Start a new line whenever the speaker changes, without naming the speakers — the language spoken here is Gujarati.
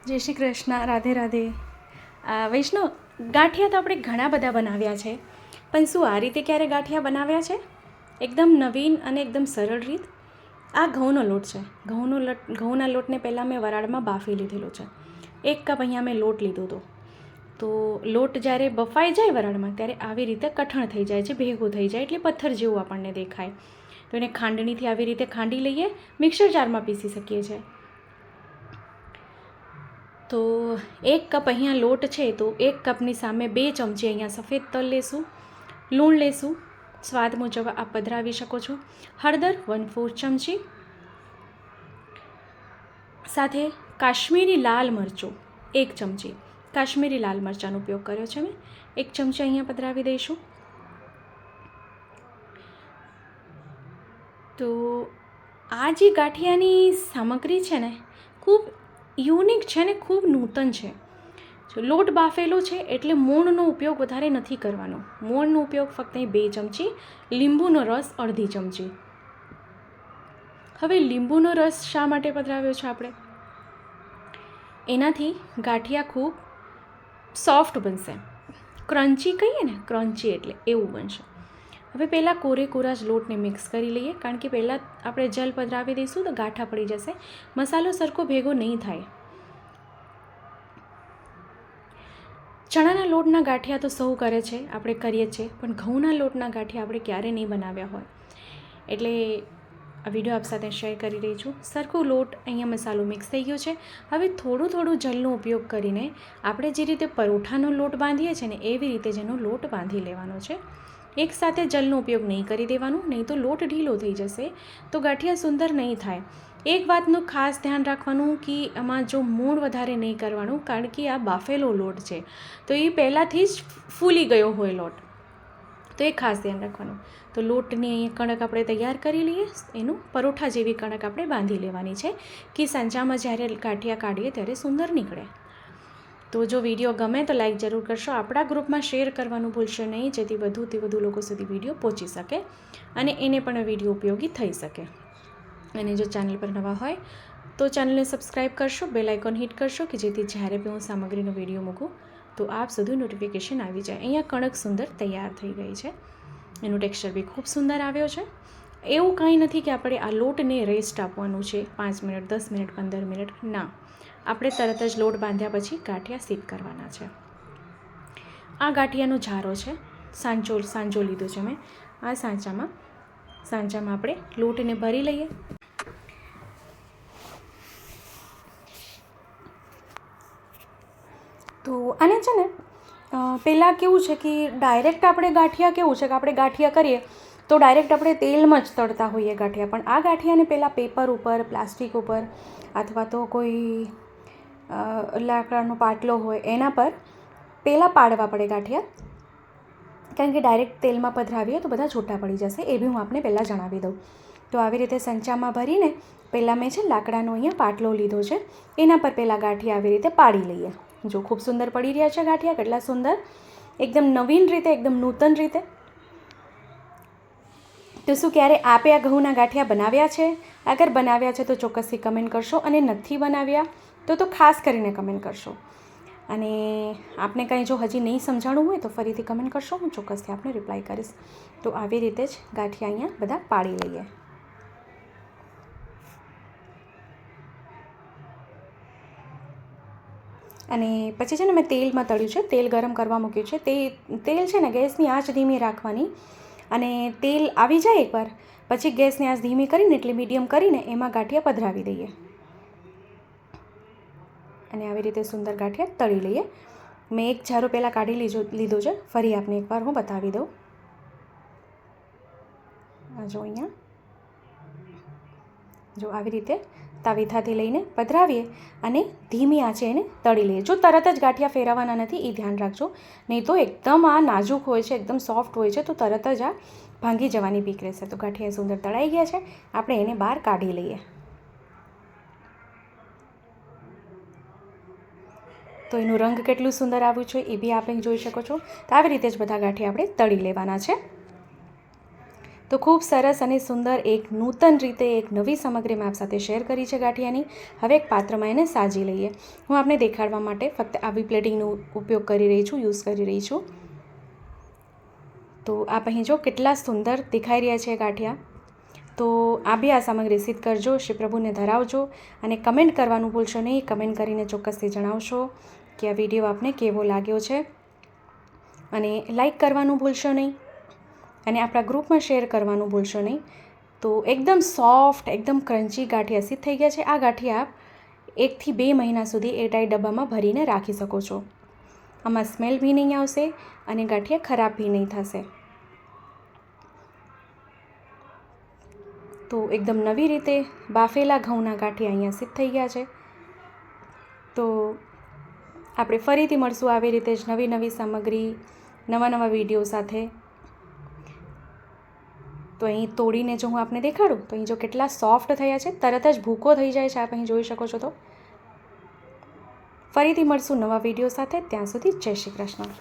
જય શ્રી કૃષ્ણ, રાધે રાધે. વૈષ્ણવ, ગાંઠિયા તો આપણે ઘણા બધા બનાવ્યા છે, પણ શું આ રીતે ક્યારે ગાંઠિયા બનાવ્યા છે? એકદમ નવીન અને એકદમ સરળ રીત. આ ઘઉંનો લોટ છે. ઘઉંના લોટને પહેલાં મેં વરાળમાં બાફી લીધેલો છે. 1 કપ અહીંયા મેં લોટ લીધો હતો. તો લોટ જ્યારે બફાઈ જાય વરાળમાં ત્યારે આવી રીતે કઠણ થઈ જાય છે, ભેગું થઈ જાય એટલે પથ્થર જેવું આપણને દેખાય. તો એને ખાંડણીથી આવી રીતે ખાંડી લઈએ, મિક્સર જારમાં પીસી શકીએ છીએ. તો 1 કપ અહીંયા લોટ છે, તો 1 કપની સામે 2 ચમચી અહીંયા સફેદ તલ લેશું, લૂણ લેશું, સ્વાદ મુજબ આપ પધરાવી શકો છો, હળદર 1/4 ચમચી, સાથે કાશ્મીરી લાલ મરચું 1 ચમચી. કાશ્મીરી લાલ મરચાંનો ઉપયોગ કર્યો છે મેં. 1 ચમચી અહીંયા પધરાવી દઈશું. તો આ જે ગાંઠિયાની સામગ્રી છે ને, ખૂબ યુનિક છે ને ખૂબ નૂતન છે. જો લોટ બાફેલો છે એટલે મોણનો ઉપયોગ વધારે નથી કરવાનો. મોણનો ઉપયોગ ફક્ત અહીં 2 ચમચી, લીંબુનો રસ 1/2 ચમચી. હવે લીંબુનો રસ શા માટે પધરાવ્યો છે આપણે? એનાથી ગાંઠિયા ખૂબ સોફ્ટ બનશે. ક્રન્ચી કહીએ ને, ક્રન્ચી એટલે એવું બનશે. હવે પહેલાં કોરા જ લોટને મિક્સ કરી લઈએ, કારણ કે પહેલાં આપણે જલ પધરાવી દઈશું તો ગાંઠા પડી જશે, મસાલો સરખો ભેગો નહીં થાય. ચણાના લોટના ગાંઠિયા તો સૌ કરે છે, આપણે કરીએ છીએ, પણ ઘઉંના લોટના ગાંઠિયા આપણે ક્યારે નહીં બનાવ્યા હોય. એટલે આ વિડીયો આપ સાથે શેર કરી રહી છું. સરખો લોટ અહીંયા મસાલો મિક્સ થઈ ગયો છે. હવે થોડું જલનો ઉપયોગ કરીને આપણે જે રીતે પરોઠાનો લોટ બાંધીએ છીએ ને, એવી રીતે જેનો લોટ બાંધી લેવાનો છે. એકસાથે જલનો ઉપયોગ નહીં કરી દેવાનું, નહીં તો લોટ ઢીલો થઈ જશે, તો ગાંઠિયા સુંદર નહીં થાય. એક વાતનું ખાસ ધ્યાન રાખવાનું કે આમાં જો મૂળ વધારે નહીં કરવાનું, કારણ કે આ બાફેલો લોટ છે, તો એ પહેલાંથી જ ફૂલી ગયો હોય લોટ, તો એ ખાસ ધ્યાન રાખવાનું. તો લોટની અહીંયા કણક આપણે તૈયાર કરી લઈએ. એનું પરોઠા જેવી કણક આપણે બાંધી લેવાની છે કે સાંજામાં જ્યારે ગાંઠિયા કાઢીએ ત્યારે સુંદર નીકળે. તો જો વિડીયો ગમે તો લાઈક જરૂર કરશો. આપણા ગ્રુપમાં શેર કરવાનું ભૂલશો નહીં, જેથી વધુથી વધુ લોકો સુધી વિડીયો પહોંચી શકે અને એને પણ વિડીયો ઉપયોગી થઈ શકે. અને જો ચેનલ પર નવા હોય તો ચેનલને સબસ્ક્રાઈબ કરશો, બેલ આઇકોન હિટ કરશો કે જેથી જ્યારે બી હું સામગ્રીનો વિડીયો મૂકું તો આપ સુધી નોટિફિકેશન આવી જાય. અહીંયા કણક સુંદર તૈયાર થઈ ગઈ છે. એનું ટેક્સચર બી ખૂબ સુંદર આવ્યો છે. એવું કંઈ નથી કે આપણે આ લોટને રેસ્ટ આપવાનું છે 5 મિનિટ, 10 મિનિટ, 15 મિનિટ, ના. આપણે તરત જ લોટ બાંધ્યા પછી ગાંઠિયા સીપ કરવાના છે. આ ગાંઠિયાનો જારો છે, સાંચો લીધો છે મેં. આ સાંચામાં આપણે લોટને ભરી લઈએ. તો આને છે ને પહેલાં કેવું છે કે ડાયરેક્ટ આપણે ગાંઠિયા કરીએ તો ડાયરેક્ટ આપણે તેલમાં જ તળતા હોઈએ ગાંઠિયા. પણ આ ગાંઠિયાને પહેલાં પેપર ઉપર, પ્લાસ્ટિક ઉપર અથવા તો કોઈ લાકડાનો પાટલો હોય એના પર પહેલાં પાડવા પડે ગાંઠિયા, કારણ કે ડાયરેક્ટ તેલમાં પધરાવીએ તો બધા છૂટા પડી જશે. એ બી હું આપને પહેલાં જણાવી દઉં. તો આવી રીતે સંચામાં ભરીને પહેલાં મેં છે લાકડાનો અહીંયા પાટલો લીધો છે, એના પર પહેલાં ગાંઠિયા આવી રીતે પાડી લઈએ. જો ખૂબ સુંદર પડી રહ્યા છે ગાંઠિયા, કેટલા સુંદર, એકદમ નવીન રીતે, એકદમ નૂતન રીતે. તો શું ક્યારે આપે આ ઘઉંના ગાંઠિયા બનાવ્યા છે? અગર બનાવ્યા છે તો ચોક્કસથી કમેન્ટ કરશો, અને નથી બનાવ્યા તો ખાસ કરીને કમેન્ટ કરશો. અને આપને કંઈ જો હજી નહીં સમજાણું હોય તો ફરીથી કમેન્ટ કરશો, હું ચોક્કસથી આપને રિપ્લાય કરીશ. તો આવી રીતે જ ગાંઠિયા અહીંયા બધા પાડી લઈએ. અને પછી છે ને મેં તેલમાં તળ્યું છે, તેલ ગરમ કરવા મૂક્યું છે. તેલ છે ને ગેસની આંચ ધીમી રાખવાની, અને તેલ આવી જાય એકવાર પછી ગેસની આંચ ધીમી કરીને, એટલે મીડિયમ કરીને એમાં ગાંઠિયા પધરાવી દઈએ. અને આવી રીતે સુંદર ગાંઠિયા તળી લઈએ. મેં એક જારો પહેલાં કાઢી લીધો છે, ફરી આપને એકવાર હું બતાવી દઉં. જો અહીંયા જો આવી રીતે તાવીથાથી લઈને પધરાવીએ અને ધીમી આંચે એને તળી લઈએ. જો તરત જ ગાંઠિયા ફેરવવાના નથી, એ ધ્યાન રાખજો, નહીં તો એકદમ આ નાજુક હોય છે, એકદમ સોફ્ટ હોય છે, તો તરત જ આ ભાંગી જવાની બીક રહેશે. તો ગાંઠિયા સુંદર તળાઈ ગયા છે, આપણે એને બહાર કાઢી લઈએ. તો એનું રંગ કેટલું સુંદર આવ્યું છે એ બી આપણે જોઈ શકો છો. તો આવી રીતે જ બધા ગાંઠિયા આપણે તળી લેવાના છે. તો ખૂબ સરસ અને સુંદર એક નૂતન રીતે એક નવી સામગ્રી મેં આપ સાથે શેર કરી છે ગાંઠિયાની. હવે એક પાત્રમાં એને સાજી લઈએ. હું આપને દેખાડવા માટે ફક્ત આવી પ્લેટિંગનો ઉપયોગ કરી રહી છું, યુઝ કરી રહી છું. તો આપ અહીં જો કેટલા સુંદર દેખાઈ રહ્યા છે ગાંઠિયા. તો આ બી આ સામગ્રી સિદ્ધ કરજો, શ્રી પ્રભુને ધરાવજો અને કમેન્ટ કરવાનું ભૂલશો નહીં. કમેન્ટ કરીને ચોક્કસથી જણાવશો કે આ વિડીયો આપને કેવો લાગ્યો છે, અને લાઈક કરવાનું ભૂલશો નહીં અને આપણા ગ્રુપમાં શેર કરવાનું ભૂલશો નહીં. તો એકદમ સોફ્ટ, એકદમ ક્રન્ચી ગાંઠિયા સિદ્ધ થઈ ગયા છે. આ ગાંઠિયા આપ 1 થી 2 મહિના સુધી એરટાઈટ ડબ્બામાં ભરીને રાખી શકો છો. આમાં સ્મેલ બી નહીં આવશે અને ગાંઠિયા ખરાબ બી નહીં થશે. તો એકદમ નવી રીતે બાફેલા ઘઉંના ગાંઠિયા અહીંયા સિદ્ધ થઈ ગયા છે. તો આપણે ફરીથી મળશું આવી રીતે જ નવી નવી સામગ્રી, નવા વિડીયો સાથે. તો અહીં તોડીને જો હું આપને દેખાડું તો અહીં જો કેટલા સોફ્ટ થયા છે, તરત જ ભૂકો થઈ જાય છે. આપ અહીં જોઈ શકો છો. તો ફરીથી મળશું નવા વિડીયો સાથે. ત્યાં સુધી જય શ્રી કૃષ્ણ.